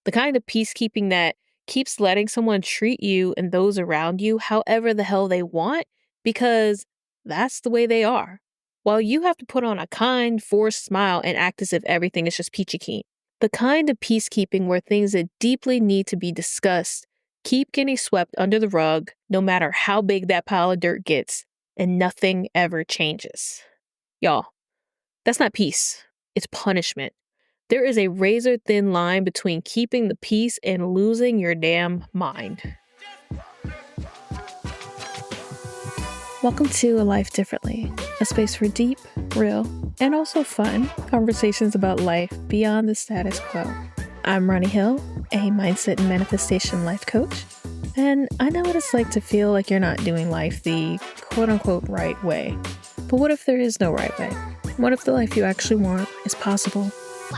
The kind of peacekeeping that keeps letting someone treat you and those around you however the hell they want because that's the way they are. While you have to put on a kind, forced smile and act as if everything is just peachy keen. The kind of peacekeeping where things that deeply need to be discussed keep getting swept under the rug no matter how big that pile of dirt gets and nothing ever changes. Y'all, that's not peace. It's punishment. There is a razor thin line between keeping the peace and losing your damn mind. Welcome to A Life Differently, a space for deep, real, and also fun conversations about life beyond the status quo. I'm Ronnie Hill, a mindset and manifestation life coach, and I know what it's like to feel like you're not doing life the quote-unquote right way. But what if there is no right way? What if the life you actually want is possible?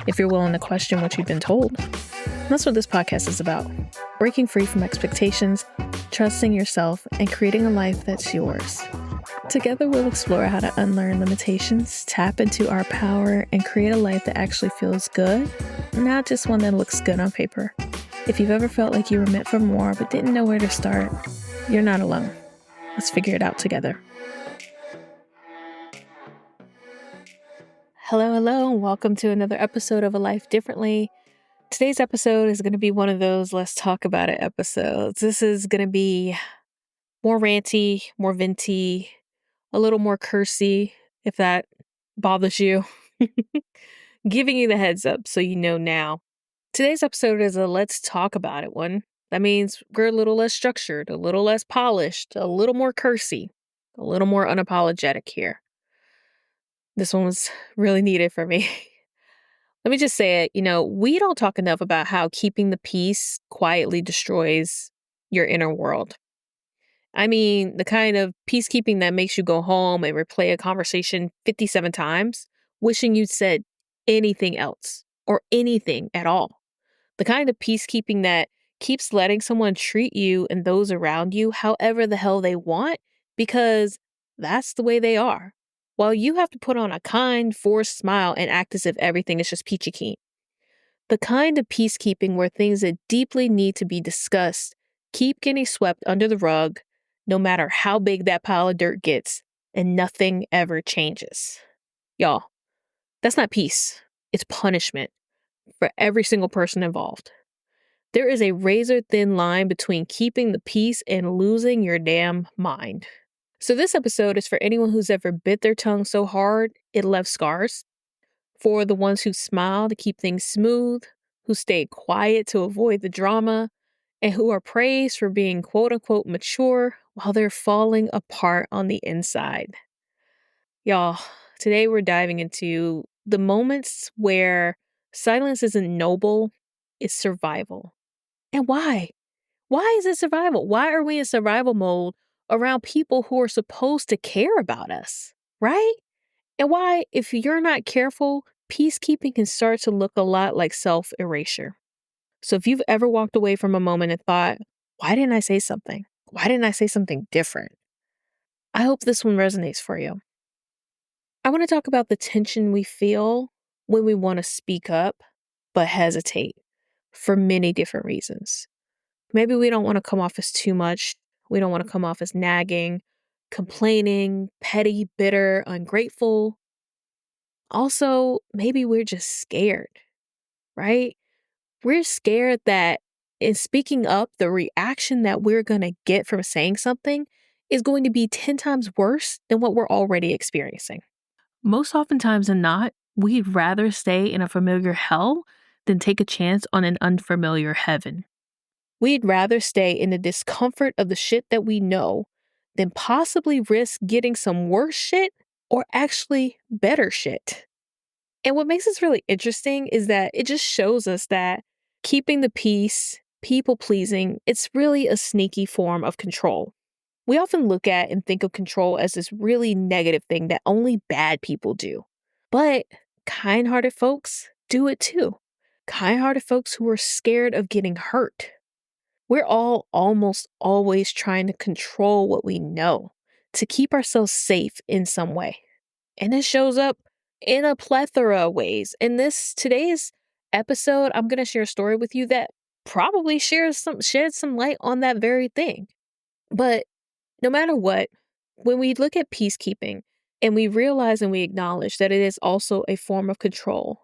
If you're willing to question what you've been told. That's what this podcast is about. Breaking free from expectations, trusting yourself, and creating a life that's yours. Together, we'll explore how to unlearn limitations, tap into our power, and create a life that actually feels good, not just one that looks good on paper. If you've ever felt like you were meant for more but didn't know where to start, you're not alone. Let's figure it out together. Hello, and welcome to another episode of A Life Differently. Today's episode is going to be one of those let's talk about it episodes. This is going to be more ranty, more venty, a little more cursy, if that bothers you. Giving you the heads up so you know now. Today's episode is a let's talk about it one. That means we're a little less structured, a little less polished, a little more cursy, a little more unapologetic here. This one was really needed for me. Let me just say it, we don't talk enough about how keeping the peace quietly destroys your inner world. I mean, the kind of peacekeeping that makes you go home and replay a conversation 57 times, wishing you'd said anything else or anything at all. The kind of peacekeeping that keeps letting someone treat you and those around you however the hell they want because that's the way they are. While you have to put on a kind, forced smile and act as if everything is just peachy keen. The kind of peacekeeping where things that deeply need to be discussed keep getting swept under the rug, no matter how big that pile of dirt gets, and nothing ever changes. Y'all, that's not peace. It's punishment for every single person involved. There is a razor thin line between keeping the peace and losing your damn mind. So this episode is for anyone who's ever bit their tongue so hard it left scars, for the ones who smile to keep things smooth, who stay quiet to avoid the drama, and who are praised for being quote-unquote mature while they're falling apart on the inside. Y'all, today we're diving into the moments where silence isn't noble, it's survival. And why? Why is it survival? Why are we in survival mode around people who are supposed to care about us, right? And why, if you're not careful, peacekeeping can start to look a lot like self-erasure. So if you've ever walked away from a moment and thought, why didn't I say something? Why didn't I say something different? I hope this one resonates for you. I want to talk about the tension we feel when we want to speak up, but hesitate for many different reasons. Maybe we don't want to come off as too much. We don't want to come off as nagging, complaining, petty, bitter, ungrateful. Also, maybe we're just scared, right? We're scared that in speaking up, the reaction that we're going to get from saying something is going to be 10 times worse than what we're already experiencing. Most oftentimes than not, we'd rather stay in a familiar hell than take a chance on an unfamiliar heaven. We'd rather stay in the discomfort of the shit that we know than possibly risk getting some worse shit or actually better shit. And what makes this really interesting is that it just shows us that keeping the peace, people pleasing, it's really a sneaky form of control. We often look at and think of control as this really negative thing that only bad people do. But kind-hearted folks do it too. Kind-hearted folks who are scared of getting hurt. We're all almost always trying to control what we know to keep ourselves safe in some way. And it shows up in a plethora of ways. In today's episode, I'm going to share a story with you that probably shed some light on that very thing. But no matter what, when we look at peacekeeping and we realize and we acknowledge that it is also a form of control,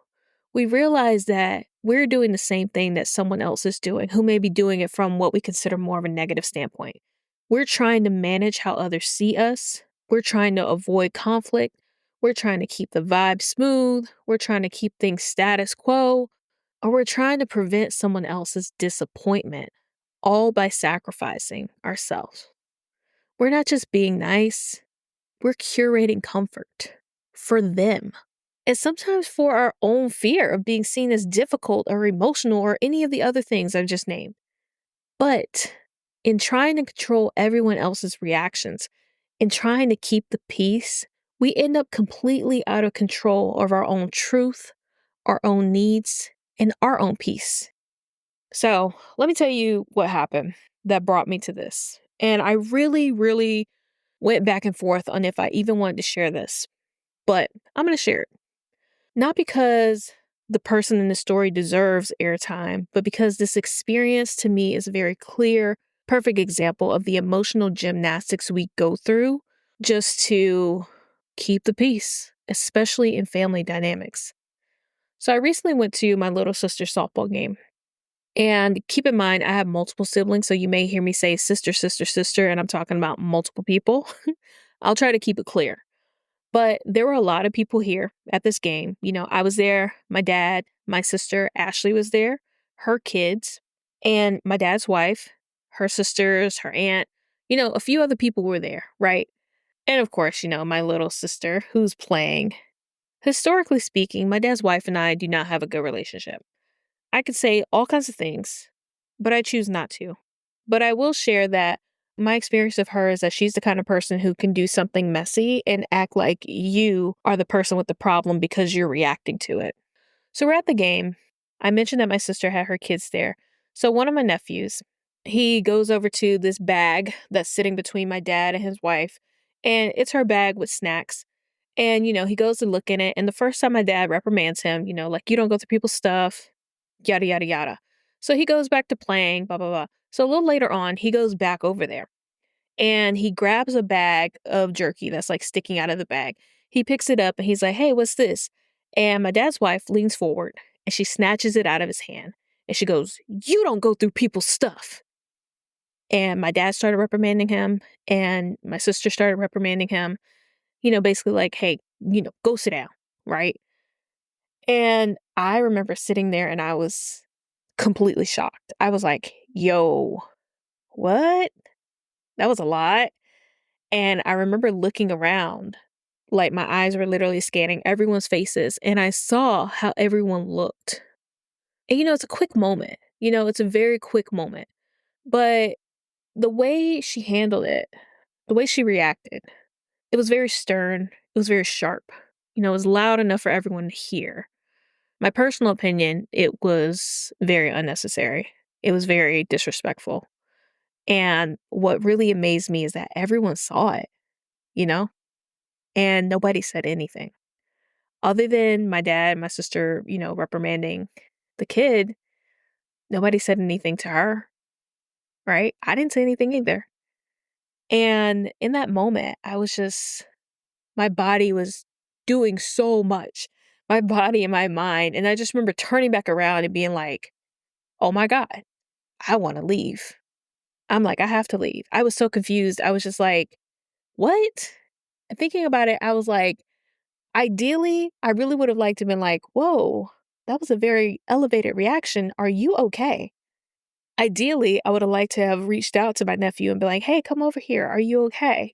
we realize that we're doing the same thing that someone else is doing who may be doing it from what we consider more of a negative standpoint. We're trying to manage how others see us. We're trying to avoid conflict. We're trying to keep the vibe smooth. We're trying to keep things status quo, or we're trying to prevent someone else's disappointment, all by sacrificing ourselves. We're not just being nice, we're curating comfort for them. And sometimes for our own fear of being seen as difficult or emotional or any of the other things I've just named. But in trying to control everyone else's reactions, in trying to keep the peace, we end up completely out of control of our own truth, our own needs, and our own peace. So let me tell you what happened that brought me to this. And I really, really went back and forth on if I even wanted to share this, but I'm going to share it. Not because the person in the story deserves airtime, but because this experience to me is a very clear, perfect example of the emotional gymnastics we go through just to keep the peace, especially in family dynamics. So I recently went to my little sister's softball game. And keep in mind, I have multiple siblings, so you may hear me say sister, sister, sister, and I'm talking about multiple people. I'll try to keep it clear. But there were a lot of people here at this game. I was there, my dad, my sister, Ashley was there, her kids, and my dad's wife, her sisters, her aunt, a few other people were there, right? And of course, my little sister who's playing. Historically speaking, my dad's wife and I do not have a good relationship. I could say all kinds of things, but I choose not to. But I will share that my experience of her is that she's the kind of person who can do something messy and act like you are the person with the problem because you're reacting to it. So we're at the game. I mentioned that my sister had her kids there. So one of my nephews, he goes over to this bag that's sitting between my dad and his wife, and it's her bag with snacks. And, he goes to look in it. And the first time my dad reprimands him, like, you don't go through people's stuff, yada, yada, yada. So he goes back to playing, blah, blah, blah. So a little later on, he goes back over there and he grabs a bag of jerky that's like sticking out of the bag. He picks it up and he's like, hey, what's this? And my dad's wife leans forward and she snatches it out of his hand and she goes, you don't go through people's stuff. And my dad started reprimanding him and my sister started reprimanding him, basically like, hey, go sit down, right? And I remember sitting there and I was completely shocked. I was like, yo, what? That was a lot. And I remember looking around, like my eyes were literally scanning everyone's faces, and I saw how everyone looked. And it's a quick moment. It's a very quick moment. But the way she handled it, the way she reacted, it was very stern. It was very sharp. It was loud enough for everyone to hear. My personal opinion, it was very unnecessary. It was very disrespectful. And what really amazed me is that everyone saw it, you know, and nobody said anything. Other than my dad and my sister, reprimanding the kid, nobody said anything to her, right? I didn't say anything either. And in that moment, my body was doing so much, my body and my mind. And I just remember turning back around and being like, oh my God, I want to leave. I'm like, I have to leave. I was so confused. I was just like, what? And thinking about it, I was like, ideally, I really would have liked to have been like, whoa, that was a very elevated reaction. Are you okay? Ideally, I would have liked to have reached out to my nephew and be like, hey, come over here. Are you okay?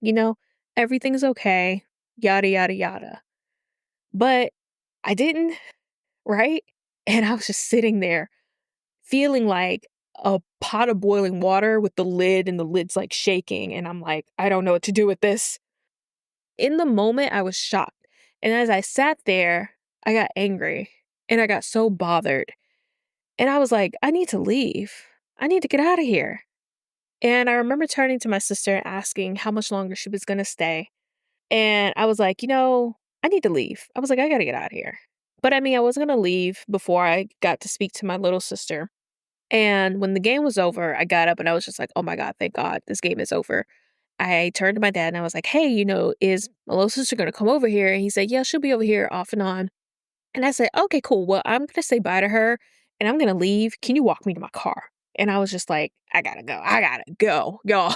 Everything's okay, yada, yada, yada. But I didn't, right? And I was just sitting there feeling like a pot of boiling water with the lid and the lid's like shaking. And I'm like, I don't know what to do with this. In the moment, I was shocked. And as I sat there, I got angry and I got so bothered. And I was like, I need to leave. I need to get out of here. And I remember turning to my sister and asking how much longer she was going to stay. And I was like, I need to leave. I was like, I got to get out of here. But I mean, I wasn't going to leave before I got to speak to my little sister. And when the game was over, I got up and I was just like, oh my God, thank God this game is over. I turned to my dad and I was like, hey, is my little sister going to come over here? And he said, yeah, she'll be over here off and on. And I said, okay, cool. Well, I'm going to say bye to her and I'm going to leave. Can you walk me to my car? And I was just like, I gotta go. I gotta go, y'all.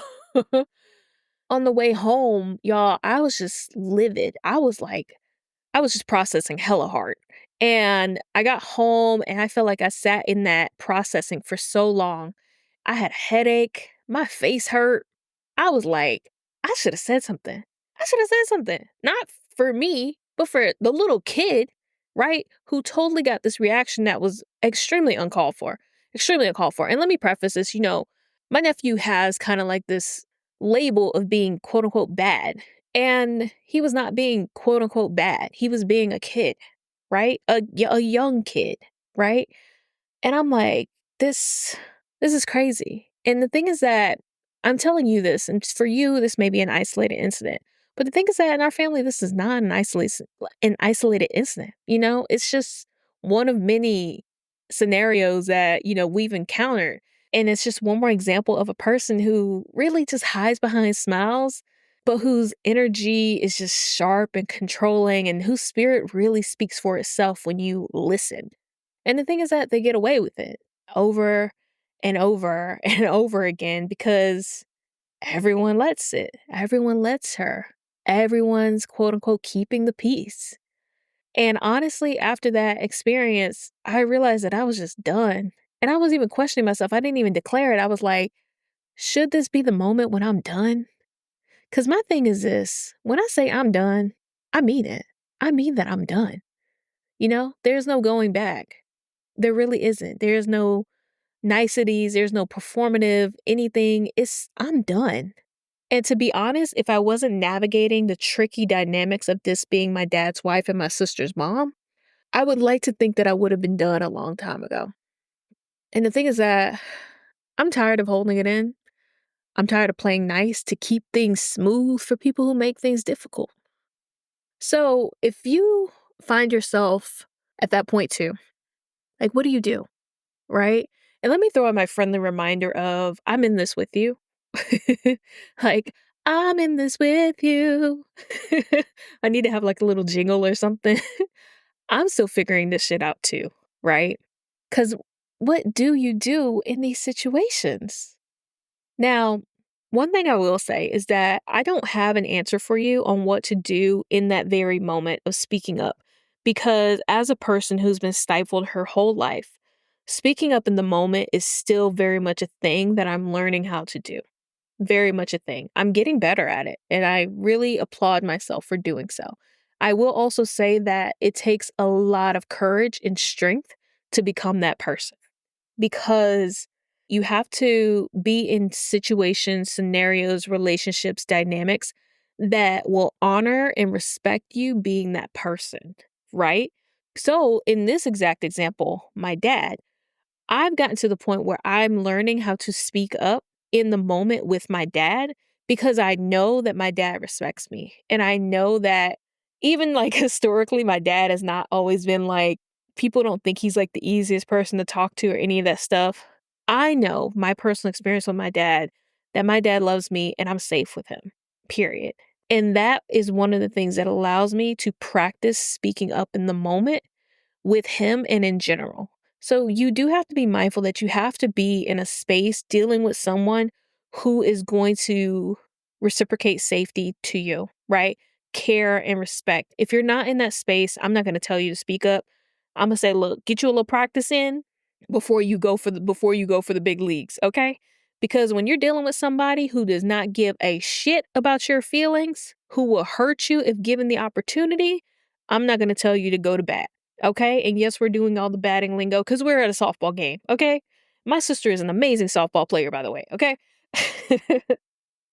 On the way home, y'all, I was just livid. I was just processing hella hard. And I got home and I felt like I sat in that processing for so long. I had a headache. My face hurt. I was like, I should have said something. I should have said something. Not for me, but for the little kid, right? Who totally got this reaction that was extremely uncalled for. Extremely uncalled for. And let me preface this, my nephew has kind of like this label of being quote unquote bad. And he was not being quote unquote bad. He was being a kid, right? A young kid, right? And I'm like, this is crazy. And the thing is that I'm telling you this, and for you, this may be an isolated incident. But the thing is that in our family, this is not an isolated incident. It's just one of many scenarios that, we've encountered. And it's just one more example of a person who really just hides behind smiles, but whose energy is just sharp and controlling, and whose spirit really speaks for itself when you listen. And the thing is that they get away with it over and over and over again because everyone lets it. Everyone lets her. Everyone's quote unquote keeping the peace. And honestly, after that experience, I realized that I was just done. And I was even questioning myself. I didn't even declare it. I was like, should this be the moment when I'm done? Because my thing is this: when I say I'm done, I mean it. I mean that I'm done. There's no going back. There really isn't. There's no niceties, there's no performative anything. I'm done. And to be honest, if I wasn't navigating the tricky dynamics of this being my dad's wife and my sister's mom, I would like to think that I would have been done a long time ago. And the thing is that I'm tired of holding it in. I'm tired of playing nice to keep things smooth for people who make things difficult. So if you find yourself at that point too, like, what do you do? Right? And let me throw in my friendly reminder of I'm in this with you. Like, I'm in this with you. I need to have like a little jingle or something. I'm still figuring this shit out too, right? Because what do you do in these situations? Now, one thing I will say is that I don't have an answer for you on what to do in that very moment of speaking up. Because as a person who's been stifled her whole life, speaking up in the moment is still very much a thing that I'm learning how to do. Very much a thing. I'm getting better at it, and I really applaud myself for doing so. I will also say that it takes a lot of courage and strength to become that person because you have to be in situations, scenarios, relationships, dynamics that will honor and respect you being that person, right? So, in this exact example, my dad, I've gotten to the point where I'm learning how to speak up in the moment with my dad because I know that my dad respects me. And I know that even like historically, my dad has not always been like, people don't think he's like the easiest person to talk to or any of that stuff. I know my personal experience with my dad that my dad loves me and I'm safe with him, period. And that is one of the things that allows me to practice speaking up in the moment with him and in general. So you do have to be mindful that you have to be in a space dealing with someone who is going to reciprocate safety to you, right? Care and respect. If you're not in that space, I'm not going to tell you to speak up. I'm going to say, look, get you a little practice in before you go for the big leagues, okay? Because when you're dealing with somebody who does not give a shit about your feelings, who will hurt you if given the opportunity, I'm not going to tell you to go to bat. Okay. And yes, we're doing all the batting lingo because we're at a softball game. Okay. My sister is an amazing softball player, by the way. Okay.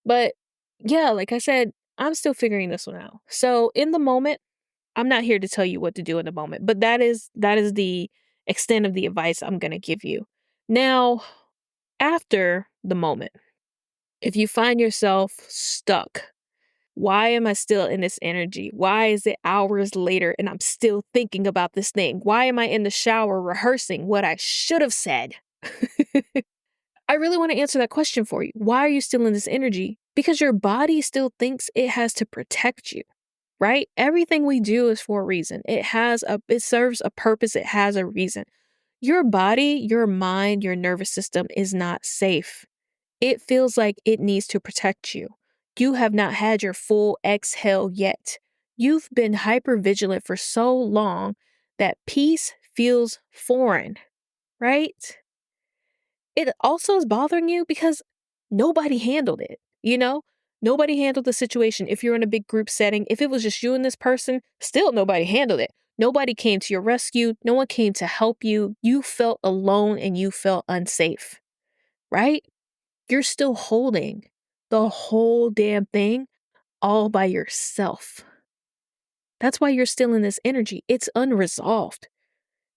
But yeah, like I said, I'm still figuring this one out. So in the moment, I'm not here to tell you what to do in the moment, but that is the extent of the advice I'm going to give you. Now, after the moment, if you find yourself stuck, why am I still in this energy? Why is it hours later and I'm still thinking about this thing? Why am I in the shower rehearsing what I should have said? I really want to answer that question for you. Why are you still in this energy? Because your body still thinks it has to protect you, right? Everything we do is for a reason. It serves a purpose, it has a reason. Your body, your mind, your nervous system is not safe. It feels like it needs to protect you. You have not had your full exhale yet. You've been hypervigilant for so long that peace feels foreign, right? It also is bothering you because nobody handled it, you know? Nobody handled the situation. If you're in a big group setting, if it was just you and this person, still nobody handled it. Nobody came to your rescue. No one came to help you. You felt alone and you felt unsafe, right? You're still holding the whole damn thing all by yourself. That's why you're still in this energy. It's unresolved.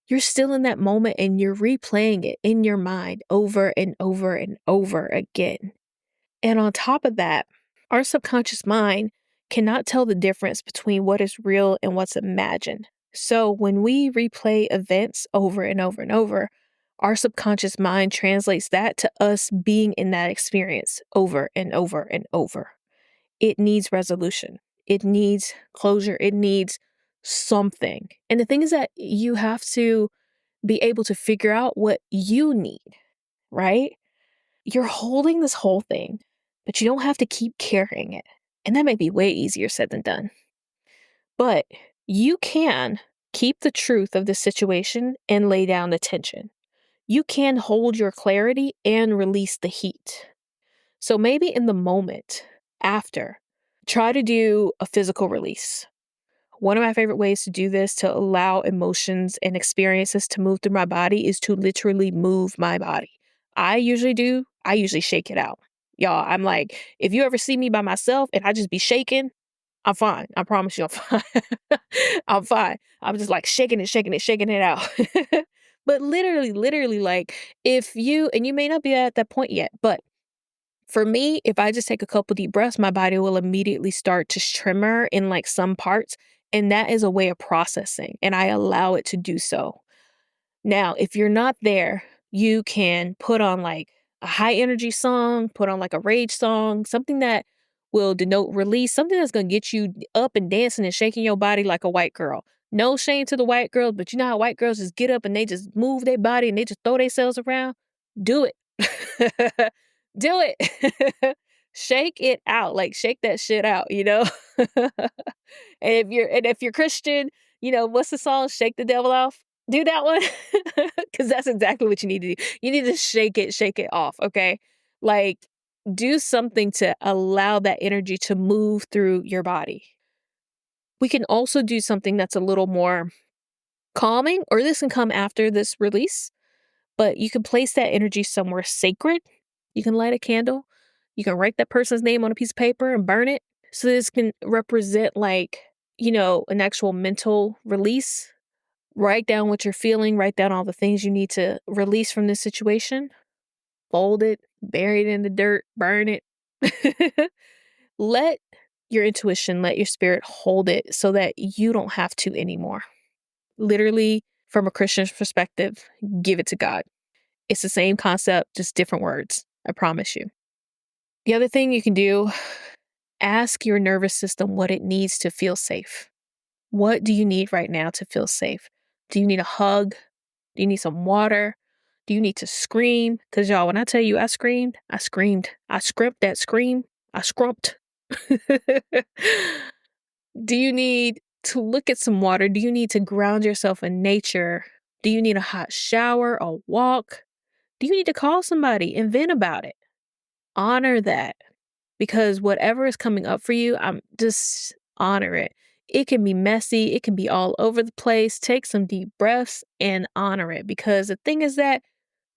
You're still in that moment and you're replaying it in your mind over and over and over again. And on top of that, our subconscious mind cannot tell the difference between what is real and what's imagined. So when we replay events over and over and over, our subconscious mind translates that to us being in that experience over and over and over. It needs resolution. It needs closure. It needs something. And the thing is that you have to be able to figure out what you need, right? You're holding this whole thing, but you don't have to keep carrying it. And that may be way easier said than done. But you can keep the truth of the situation and lay down the tension. You can hold your clarity and release the heat. So maybe in the moment after, try to do a physical release. One of my favorite ways to do this to allow emotions and experiences to move through my body is to literally move my body. I usually shake it out. Y'all, I'm like, if you ever see me by myself and I just be shaking, I'm fine. I promise you I'm fine. I'm fine. I'm just like shaking it, shaking it, shaking it out. But literally, like if you, and you may not be at that point yet, but for me, if I just take a couple deep breaths, my body will immediately start to tremor in like some parts. And that is a way of processing, and I allow it to do so. Now, if you're not there, you can put on like a high energy song, put on like a rage song, something that will denote release, something that's going to get you up and dancing and shaking your body like a white girl. No shame to the white girls, but you know how white girls just get up and they just move their body and they just throw themselves around? Do it. Do it. Shake it out. Like shake that shit out, you know? And if you're Christian, you know, what's the song? Shake the devil off. Do that one. Cause that's exactly what you need to do. You need to shake it off. Okay. Like do something to allow that energy to move through your body. We can also do something that's a little more calming, or this can come after this release, but you can place that energy somewhere sacred. You can light a candle. You can write that person's name on a piece of paper and burn it. So this can represent like, you know, an actual mental release. Write down what you're feeling, write down all the things you need to release from this situation. Fold it, bury it in the dirt, burn it. Let your intuition, let your spirit hold it so that you don't have to anymore. Literally, from a Christian's perspective, give it to God. It's the same concept, just different words. I promise you. The other thing you can do, ask your nervous system what it needs to feel safe. What do you need right now to feel safe? Do you need a hug? Do you need some water? Do you need to scream? Because y'all, when I tell you I screamed, I screamed. I scrimped that scream. I scrumped. Do you need to look at some water? Do you need to ground yourself in nature? Do you need a hot shower, a walk? Do you need to call somebody and vent about it? Honor that, because whatever is coming up for you, I'm just honor it. It can be messy. It can be all over the place. Take some deep breaths and honor it, because the thing is that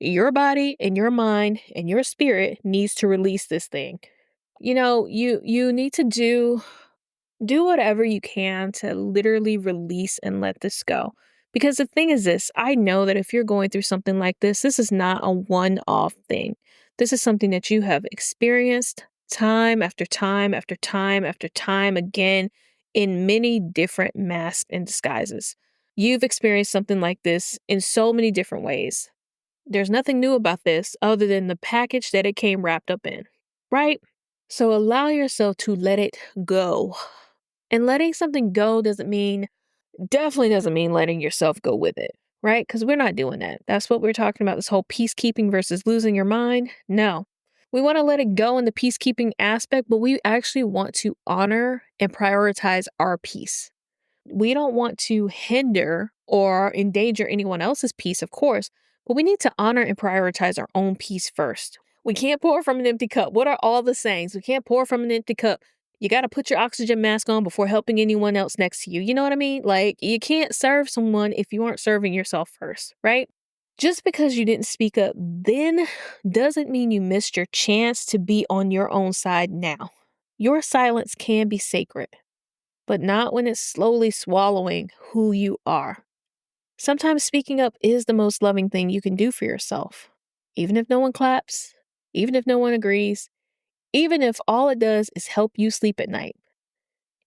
your body and your mind and your spirit needs to release this thing. You know, you need to do whatever you can to literally release and let this go. Because the thing is this, I know that if you're going through something like this is not a one-off thing. This is something that you have experienced time after time after time after time again in many different masks and disguises. You've experienced something like this in so many different ways. There's nothing new about this other than the package that it came wrapped up in, right? So allow yourself to let it go. And letting something go definitely doesn't mean letting yourself go with it, right? Because we're not doing that. That's what we're talking about, this whole peacekeeping versus losing your mind. No. We want to let it go in the peacekeeping aspect, but we actually want to honor and prioritize our peace. We don't want to hinder or endanger anyone else's peace, of course, but we need to honor and prioritize our own peace first. We can't pour from an empty cup. What are all the sayings? We can't pour from an empty cup. You got to put your oxygen mask on before helping anyone else next to you. You know what I mean? Like, you can't serve someone if you aren't serving yourself first, right? Just because you didn't speak up then doesn't mean you missed your chance to be on your own side now. Your silence can be sacred, but not when it's slowly swallowing who you are. Sometimes speaking up is the most loving thing you can do for yourself. Even if no one claps, even if no one agrees, even if all it does is help you sleep at night.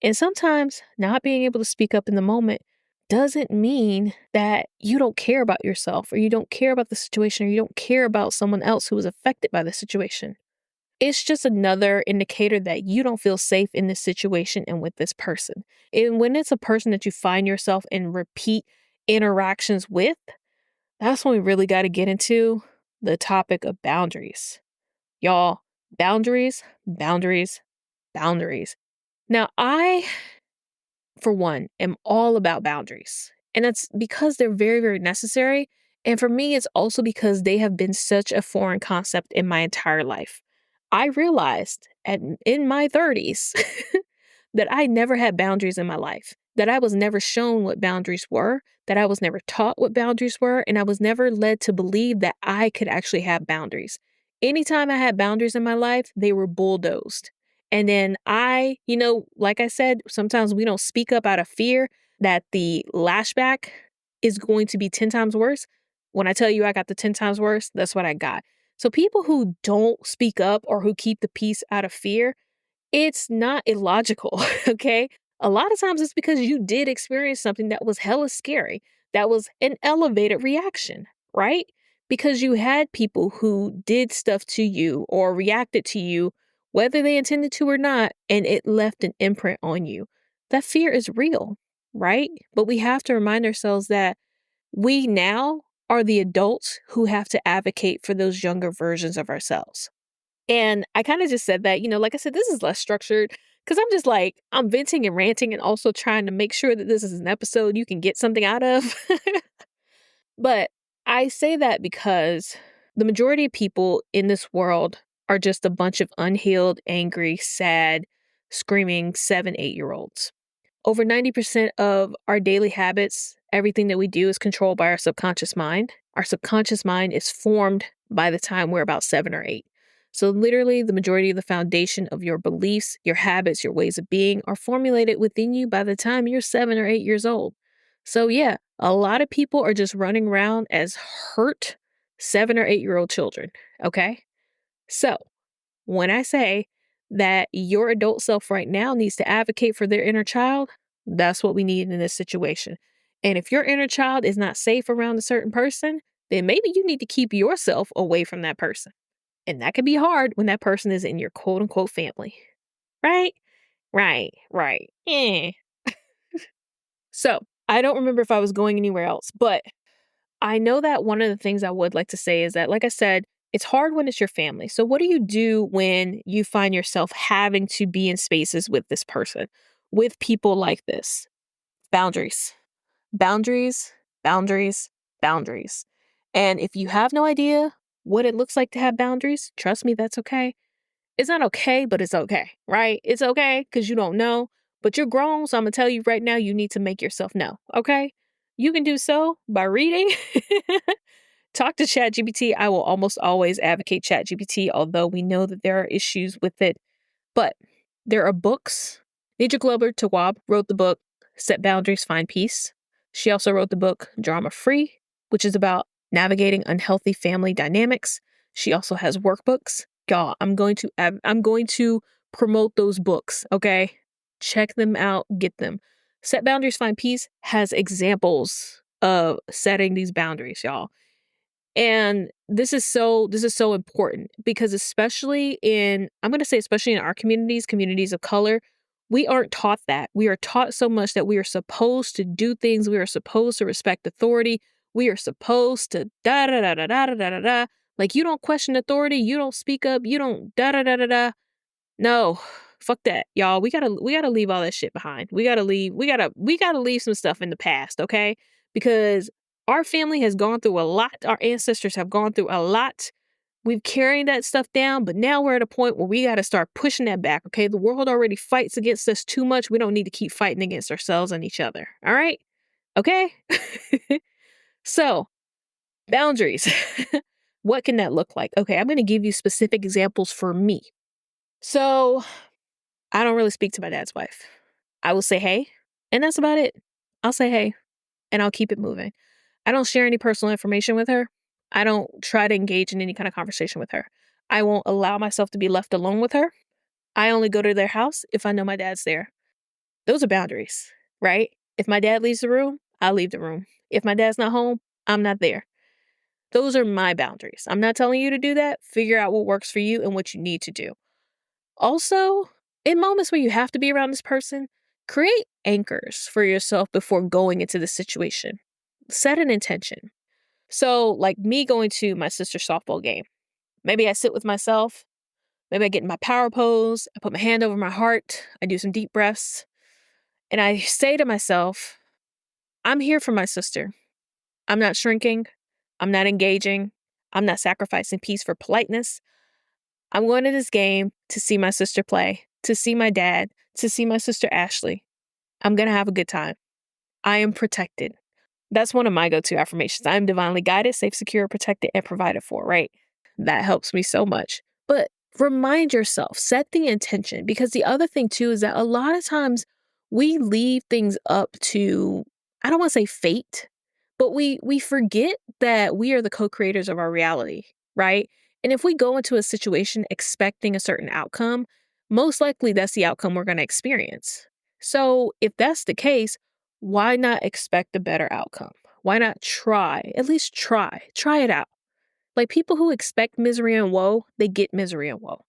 And sometimes not being able to speak up in the moment doesn't mean that you don't care about yourself or you don't care about the situation or you don't care about someone else who was affected by the situation. It's just another indicator that you don't feel safe in this situation and with this person. And when it's a person that you find yourself in repeat interactions with, that's when we really got to get into the topic of boundaries. Y'all, boundaries, boundaries, boundaries. Now, I, for one, am all about boundaries. And that's because they're very, very necessary. And for me, it's also because they have been such a foreign concept in my entire life. I realized in my 30s that I never had boundaries in my life, that I was never shown what boundaries were, that I was never taught what boundaries were, and I was never led to believe that I could actually have boundaries. Anytime I had boundaries in my life, they were bulldozed. And then like I said, sometimes we don't speak up out of fear that the lashback is going to be 10 times worse. When I tell you I got the 10 times worse, that's what I got. So people who don't speak up or who keep the peace out of fear, it's not illogical, okay? A lot of times it's because you did experience something that was hella scary, that was an elevated reaction, right? Because you had people who did stuff to you or reacted to you, whether they intended to or not, and it left an imprint on you. That fear is real, right? But we have to remind ourselves that we now are the adults who have to advocate for those younger versions of ourselves. And I kind of just said that, like I said, this is less structured because I'm just like, I'm venting and ranting and also trying to make sure that this is an episode you can get something out of. But I say that because the majority of people in this world are just a bunch of unhealed, angry, sad, screaming 7, 8-year-olds. Over 90% of our daily habits, everything that we do is controlled by our subconscious mind. Our subconscious mind is formed by the time we're about 7 or 8. So literally the majority of the foundation of your beliefs, your habits, your ways of being are formulated within you by the time you're 7 or 8 years old. So yeah, a lot of people are just running around as hurt 7 or 8-year-old children. Okay. So when I say that your adult self right now needs to advocate for their inner child, that's what we need in this situation. And if your inner child is not safe around a certain person, then maybe you need to keep yourself away from that person. And that can be hard when that person is in your quote unquote family. Right? Right. So I don't remember if I was going anywhere else, but I know that one of the things I would like to say is that, like I said, it's hard when it's your family. So, what do you do when you find yourself having to be in spaces with this person, with people like this? Boundaries, boundaries, boundaries, boundaries. And if you have no idea what it looks like to have boundaries, trust me, that's okay. It's not okay, but it's okay, right? It's okay because you don't know, but you're grown. So I'm going to tell you right now, you need to make yourself know, okay? You can do so by reading. Talk to ChatGPT. I will almost always advocate ChatGPT, although we know that there are issues with it. But there are books. Nidra Glover Tawwab wrote the book, Set Boundaries, Find Peace. She also wrote the book, Drama Free, which is about navigating unhealthy family dynamics. She also has workbooks. Y'all, I'm going to promote those books, okay? Check them out, get them. Set Boundaries, Find Peace has examples of setting these boundaries, y'all. And this is so important because I'm going to say especially in our communities of color, we aren't taught that. We are taught so much that we are supposed to do things, we are supposed to respect authority, we are supposed to da da da da da da da da. Da. Like you don't question authority, you don't speak up, you don't da da da da da. No. Fuck that, y'all. We gotta leave all that shit behind. We gotta leave some stuff in the past, okay? Because our family has gone through a lot. Our ancestors have gone through a lot. We've carried that stuff down, but now we're at a point where we gotta start pushing that back, okay? The world already fights against us too much. We don't need to keep fighting against ourselves and each other. All right? Okay? So, boundaries. What can that look like? Okay, I'm gonna give you specific examples for me. So, I don't really speak to my dad's wife. I will say hey, and that's about it. I'll say hey, and I'll keep it moving. I don't share any personal information with her. I don't try to engage in any kind of conversation with her. I won't allow myself to be left alone with her. I only go to their house if I know my dad's there. Those are boundaries, right? If my dad leaves the room, I'll leave the room. If my dad's not home, I'm not there. Those are my boundaries. I'm not telling you to do that. Figure out what works for you and what you need to do. Also, in moments where you have to be around this person, create anchors for yourself before going into the situation. Set an intention. So, like me going to my sister's softball game, maybe I sit with myself, maybe I get in my power pose, I put my hand over my heart, I do some deep breaths, and I say to myself, I'm here for my sister. I'm not shrinking, I'm not engaging, I'm not sacrificing peace for politeness. I'm going to this game to see my sister play, to see my dad, to see my sister Ashley. I'm going to have a good time. I am protected. That's one of my go-to affirmations. I am divinely guided, safe, secure, protected, and provided for, right? That helps me so much. But remind yourself, set the intention, because the other thing too is that a lot of times we leave things up to, I don't want to say fate, but we forget that we are the co-creators of our reality, right? And if we go into a situation expecting a certain outcome, most likely that's the outcome we're going to experience. So if that's the case, why not expect a better outcome? Why not try? At least try. Try it out. Like people who expect misery and woe, they get misery and woe.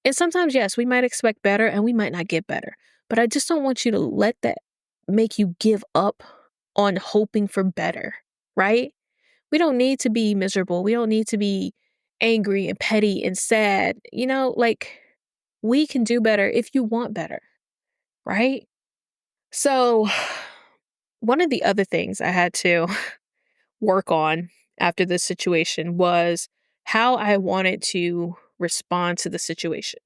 And sometimes, yes, we might expect better and we might not get better. But I just don't want you to let that make you give up on hoping for better, right? We don't need to be miserable. We don't need to be angry and petty and sad. Like we can do better if you want better, right? So, one of the other things I had to work on after this situation was how I wanted to respond to the situation.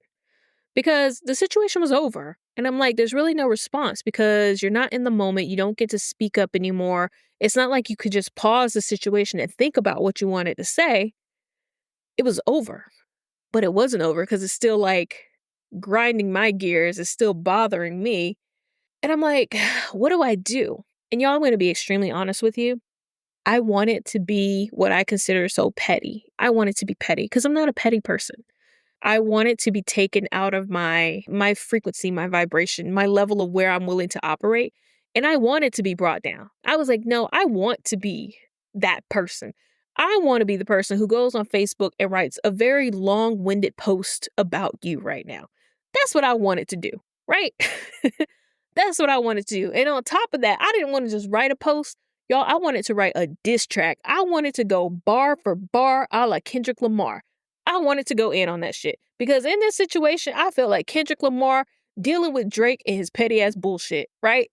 Because the situation was over. And I'm like, there's really no response because you're not in the moment. You don't get to speak up anymore. It's not like you could just pause the situation and think about what you wanted to say. It was over. But it wasn't over because it's still like grinding my gears. It's still bothering me. And I'm like, what do I do? And y'all, I'm going to be extremely honest with you. I want it to be what I consider so petty. I want it to be petty because I'm not a petty person. I want it to be taken out of my frequency, my vibration, my level of where I'm willing to operate. And I want it to be brought down. I was like, no, I want to be that person. I want to be the person who goes on Facebook and writes a very long-winded post about you right now. That's what I wanted to do, right? That's what I wanted to do. And on top of that, I didn't want to just write a post. Y'all, I wanted to write a diss track. I wanted to go bar for bar a la Kendrick Lamar. I wanted to go in on that shit. Because in this situation, I felt like Kendrick Lamar dealing with Drake and his petty ass bullshit, right?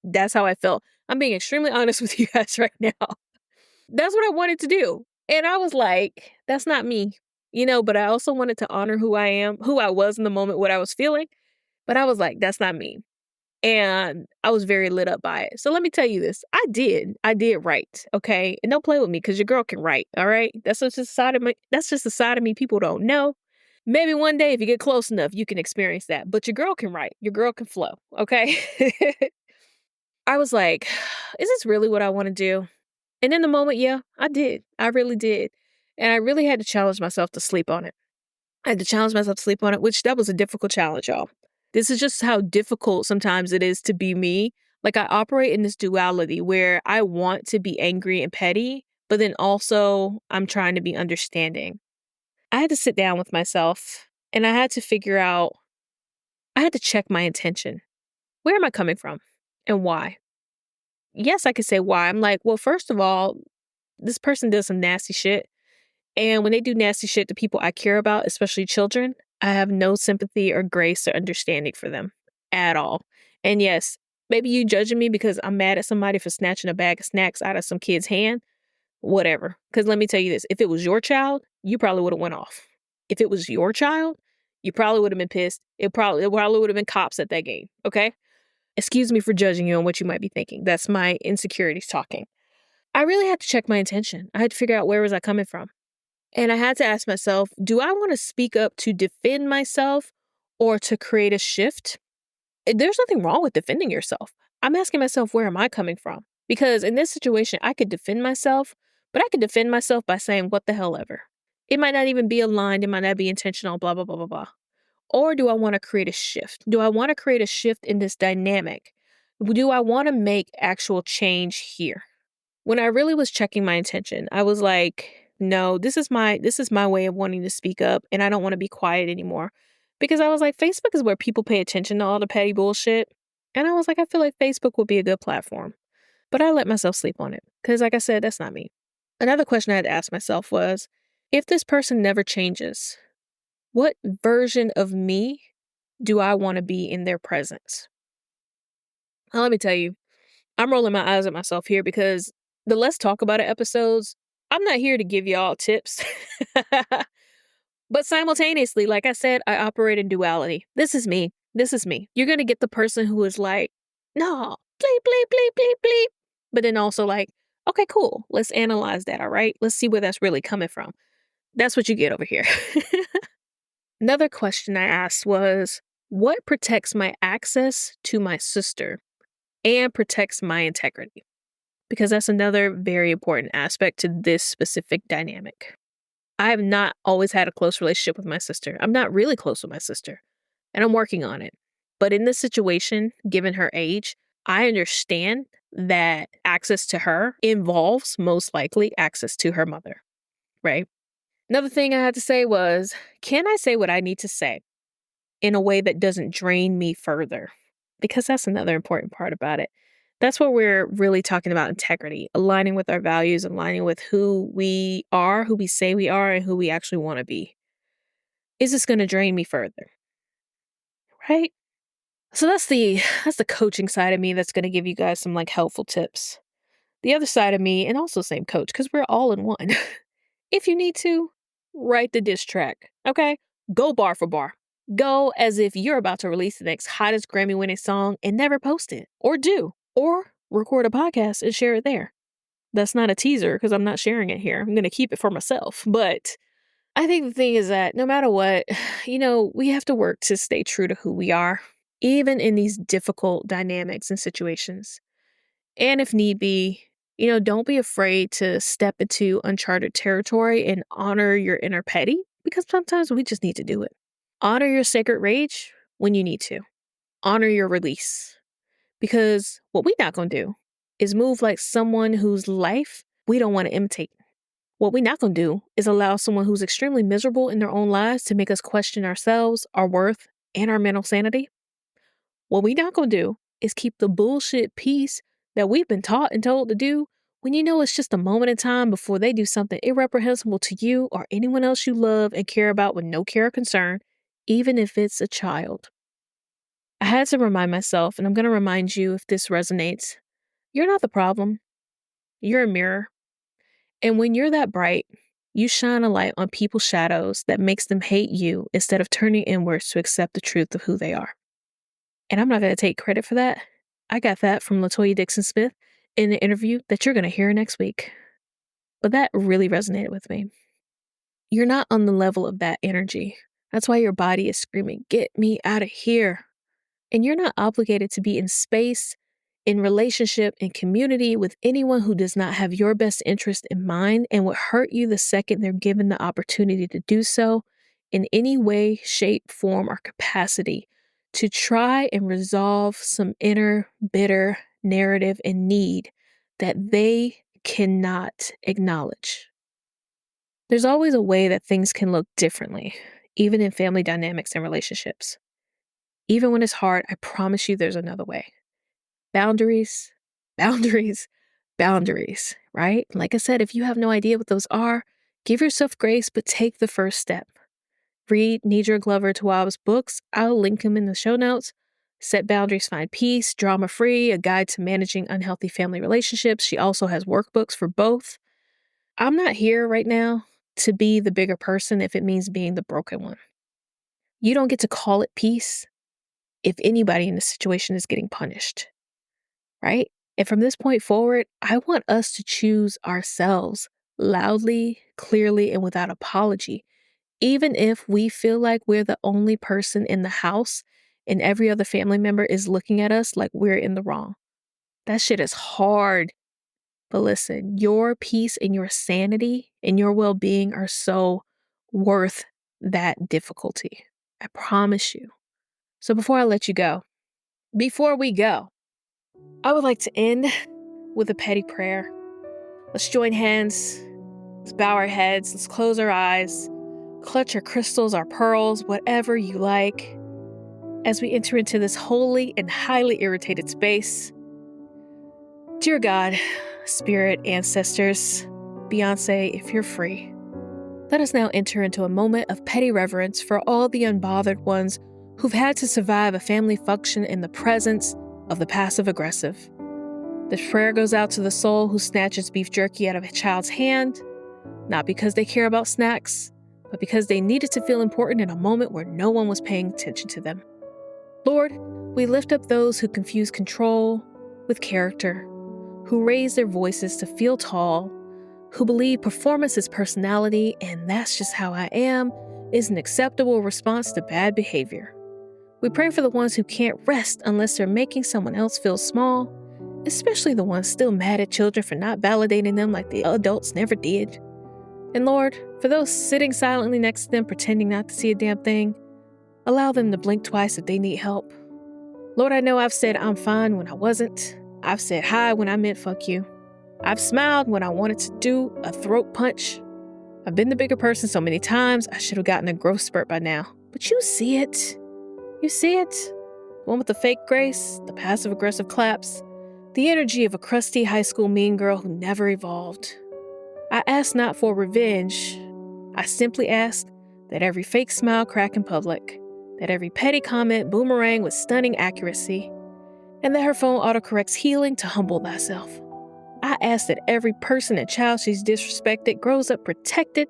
That's how I felt. I'm being extremely honest with you guys right now. That's what I wanted to do. And I was like, that's not me. But I also wanted to honor who I am, who I was in the moment, what I was feeling. But I was like, that's not me. And I was very lit up by it. So let me tell you this. I did write, okay? And don't play with me because your girl can write, all right? That's just a side of me. That's just a side of me people don't know. Maybe one day if you get close enough, you can experience that. But your girl can write. Your girl can flow, okay? I was like, is this really what I want to do? And in the moment, yeah, I did. I really did. And I really had to challenge myself to sleep on it. I had to challenge myself to sleep on it, which that was a difficult challenge, y'all. This is just how difficult sometimes it is to be me. Like I operate in this duality where I want to be angry and petty, but then also I'm trying to be understanding. I had to sit down with myself and I had to figure out, I had to check my intention. Where am I coming from and why? Yes, I could say why. I'm like, well, first of all, this person does some nasty shit. And when they do nasty shit to people I care about, especially children, I have no sympathy or grace or understanding for them at all. And yes, maybe you judging me because I'm mad at somebody for snatching a bag of snacks out of some kid's hand, whatever. Because let me tell you this, if it was your child, you probably would have went off. If it was your child, you probably would have been pissed. It probably would have been cops at that game. Okay. Excuse me for judging you on what you might be thinking. That's my insecurities talking. I really had to check my intention. I had to figure out where was I coming from. And I had to ask myself, do I want to speak up to defend myself or to create a shift? There's nothing wrong with defending yourself. I'm asking myself, where am I coming from? Because in this situation, I could defend myself, but I could defend myself by saying, what the hell ever. It might not even be aligned. It might not be intentional, blah, blah, blah, blah, blah. Or do I want to create a shift? Do I want to create a shift in this dynamic? Do I want to make actual change here? When I really was checking my intention, I was like, no, this is my way of wanting to speak up and I don't want to be quiet anymore. Because I was like, Facebook is where people pay attention to all the petty bullshit. And I was like, I feel like Facebook would be a good platform. But I let myself sleep on it. Because like I said, that's not me. Another question I had to ask myself was, if this person never changes, what version of me do I want to be in their presence? Now, let me tell you, I'm rolling my eyes at myself here because the Let's Talk About It episodes, I'm not here to give y'all tips. But simultaneously, like I said, I operate in duality. This is me. This is me. You're going to get the person who is like, no, bleep, bleep, bleep, bleep, bleep. But then also like, okay, cool. Let's analyze that, all right? Let's see where that's really coming from. That's what you get over here. Another question I asked was, what protects my access to my sister and protects my integrity? Because that's another very important aspect to this specific dynamic. I have not always had a close relationship with my sister. I'm not really close with my sister, and I'm working on it. But in this situation, given her age, I understand that access to her involves most likely access to her mother, right? Another thing I had to say was, can I say what I need to say in a way that doesn't drain me further? Because that's another important part about it. That's what we're really talking about, integrity, aligning with our values, aligning with who we are, who we say we are, and who we actually want to be. Is this going to drain me further? Right? So that's the coaching side of me that's going to give you guys some like helpful tips. The other side of me, and also same coach, because we're all in one. If you need to, write the diss track. Okay? Go bar for bar. Go as if you're about to release the next hottest Grammy winning song and never post it. Or do. Or record a podcast and share it there. That's not a teaser because I'm not sharing it here. I'm going to keep it for myself. But I think the thing is that no matter what, we have to work to stay true to who we are, even in these difficult dynamics and situations. And if need be, don't be afraid to step into uncharted territory and honor your inner petty because sometimes we just need to do it. Honor your sacred rage when you need to. Honor your release. Because what we're not going to do is move like someone whose life we don't want to imitate. What we're not going to do is allow someone who's extremely miserable in their own lives to make us question ourselves, our worth, and our mental sanity. What we're not going to do is keep the bullshit peace that we've been taught and told to do when it's just a moment in time before they do something irreprehensible to you or anyone else you love and care about with no care or concern, even if it's a child. I had to remind myself, and I'm going to remind you if this resonates, you're not the problem. You're a mirror. And when you're that bright, you shine a light on people's shadows that makes them hate you instead of turning inwards to accept the truth of who they are. And I'm not going to take credit for that. I got that from LaToya Dixon Smith in an interview that you're going to hear next week. But that really resonated with me. You're not on the level of that energy. That's why your body is screaming, get me out of here. And you're not obligated to be in space, in relationship, in community with anyone who does not have your best interest in mind and would hurt you the second they're given the opportunity to do so in any way, shape, form, or capacity to try and resolve some inner bitter narrative and need that they cannot acknowledge. There's always a way that things can look differently, even in family dynamics and relationships. Even when it's hard, I promise you there's another way. Boundaries, boundaries, boundaries, right? Like I said, if you have no idea what those are, give yourself grace, but take the first step. Read Nidra Glover Tawwab's books. I'll link them in the show notes. Set Boundaries, Find Peace, Drama Free, A Guide to Managing Unhealthy Family Relationships. She also has workbooks for both. I'm not here right now to be the bigger person if it means being the broken one. You don't get to call it peace if anybody in the situation is getting punished, right? And from this point forward, I want us to choose ourselves loudly, clearly, and without apology. Even if we feel like we're the only person in the house and every other family member is looking at us like we're in the wrong. That shit is hard. But listen, your peace and your sanity and your well-being are so worth that difficulty. I promise you. So before we go, I would like to end with a petty prayer. Let's join hands. Let's bow our heads. Let's close our eyes. Clutch our crystals, our pearls, whatever you like, as we enter into this holy and highly irritated space. Dear God, Spirit, ancestors, Beyonce, if you're free, let us now enter into a moment of petty reverence for all the unbothered ones who've had to survive a family function in the presence of the passive-aggressive. This prayer goes out to the soul who snatches beef jerky out of a child's hand, not because they care about snacks, but because they needed to feel important in a moment where no one was paying attention to them. Lord, we lift up those who confuse control with character, who raise their voices to feel tall, who believe performance is personality and that's just how I am is an acceptable response to bad behavior. We pray for the ones who can't rest unless they're making someone else feel small, especially the ones still mad at children for not validating them like the adults never did. And Lord, for those sitting silently next to them pretending not to see a damn thing, allow them to blink twice if they need help. Lord, I know I've said I'm fine when I wasn't. I've said hi when I meant fuck you. I've smiled when I wanted to do a throat punch. I've been the bigger person so many times, I should have gotten a growth spurt by now. But you see it. You see it. The one with the fake grace, the passive-aggressive claps, the energy of a crusty high school mean girl who never evolved. I ask not for revenge. I simply ask that every fake smile crack in public, that every petty comment boomerang with stunning accuracy, and that her phone autocorrects healing to humble thyself. I ask that every person and child she's disrespected grows up protected,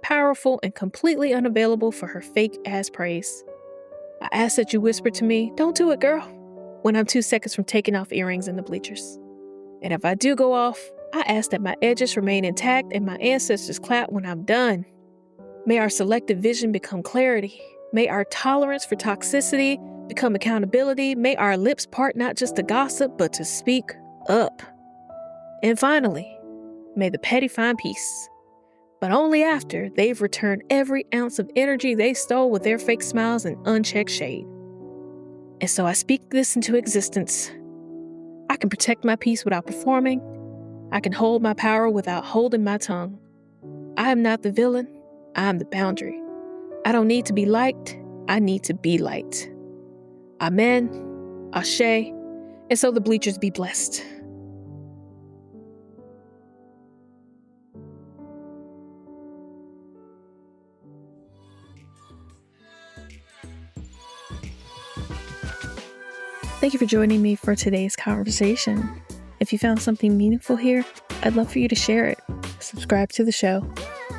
powerful, and completely unavailable for her fake-ass praise. I ask that you whisper to me, "Don't do it, girl," when I'm 2 seconds from taking off earrings in the bleachers. And if I do go off, I ask that my edges remain intact and my ancestors clap when I'm done. May our selective vision become clarity. May our tolerance for toxicity become accountability. May our lips part not just to gossip, but to speak up. And finally, may the petty find peace, but only after they've returned every ounce of energy they stole with their fake smiles and unchecked shade. And so I speak this into existence. I can protect my peace without performing. I can hold my power without holding my tongue. I am not the villain. I am the boundary. I don't need to be liked. I need to be liked. Amen. Ashe. And so the bleachers be blessed. Thank you for joining me for today's conversation. If you found something meaningful here, I'd love for you to share it. Subscribe to the show.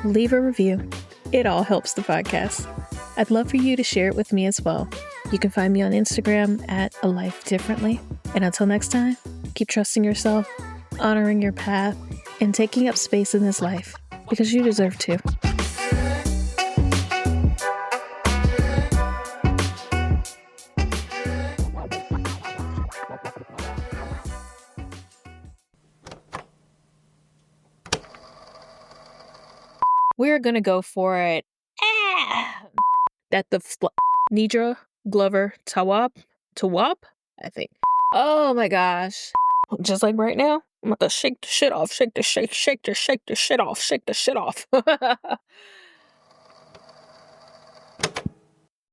Leave a review. It all helps the podcast. I'd love for you to share it with me as well. You can find me on Instagram at A Life Differently. And until next time, keep trusting yourself, honoring your path, and taking up space in this life because you deserve to. We're going to go for it. That the Nidra Glover Tawwab, I think. Oh my gosh. Just like right now. I'm about to shake the shit off, shake the shake the shit off, shake the shit off.